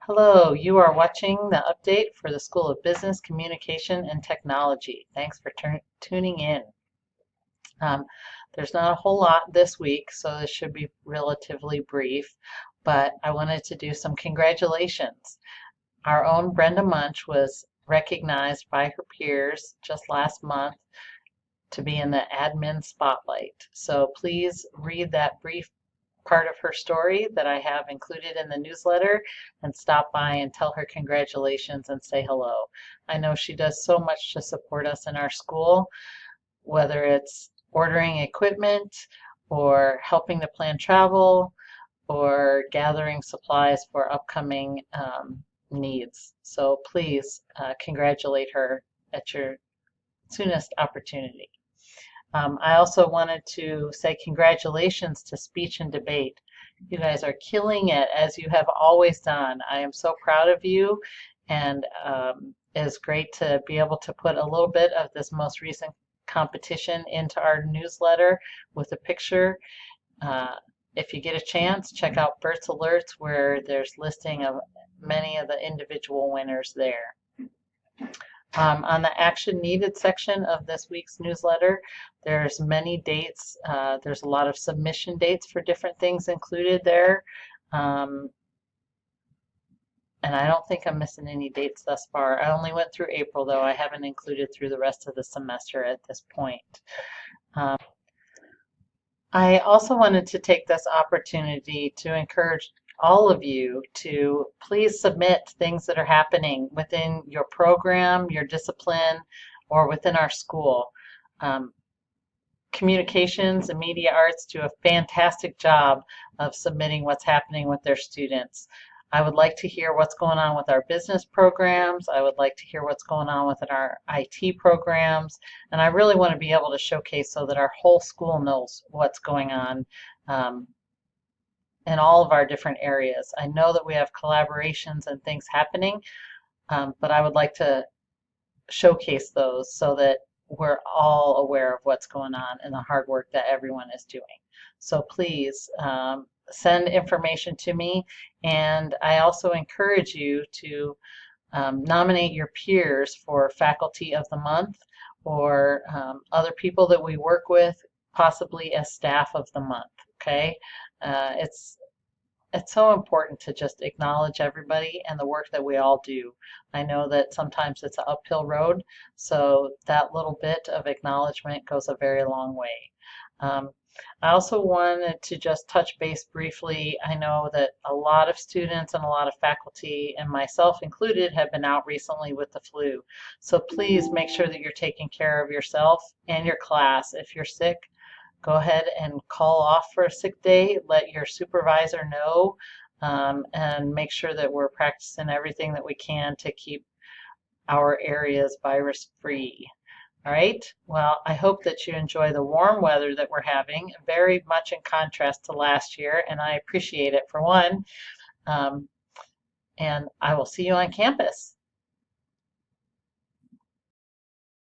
Hello, you are watching the update for the School of Business, Communication, and Technology. Thanks for tuning in. Um, there's not a whole lot this week, so this should be relatively brief, but I wanted to do some congratulations. Our own Brenda Munch was recognized by her peers just last month to be in the admin spotlight. So please read that brief part of her story that I have included in the newsletter and stop by and tell her congratulations and say hello. I know she does so much to support us in our school, whether it's ordering equipment or helping to plan travel or gathering supplies for upcoming needs. So please congratulate her at your soonest opportunity. I also wanted to say congratulations to speech and debate. You guys are killing it as you have always done. I am so proud of you, and it's great to be able to put a little bit of this most recent competition into our newsletter with a picture. Uh, if you get a chance, check out Bert's Alerts where there's listing of many of the individual winners there. On the action needed section of this week's newsletter, there's many dates. There's a lot of submission dates for different things included there. And I don't think I'm missing any dates thus far. I only went through April, though. I haven't included through the rest of the semester at this point. I also wanted to take this opportunity to encourage all of you to please submit things that are happening within your program, your discipline, or within our school. Communications and media arts do a fantastic job of submitting what's happening with their students. I would like to hear what's going on with our business programs. I would like to hear what's going on within our IT programs. And I really want to be able to showcase so that our whole school knows what's going on in all of our different areas. I know that we have collaborations and things happening, but I would like to showcase those so that we're all aware of what's going on and the hard work that everyone is doing. So please send information to me, and I also encourage you to nominate your peers for Faculty of the Month or other people that we work with, possibly as Staff of the Month. Okay, it's so important to just acknowledge everybody and the work that we all do. I know that sometimes it's an uphill road, so that little bit of acknowledgement goes a very long way. I also wanted to just touch base briefly. I know that a lot of students and a lot of faculty, and myself included, have been out recently with the flu. So please make sure that you're taking care of yourself and your class. If you're sick, go ahead and call off for a sick day. Let your supervisor know, and make sure that we're practicing everything that we can to keep our areas virus free. All right. Well, I hope that you enjoy the warm weather that we're having, very much in contrast to last year, and I appreciate it for one. And I will see you on campus.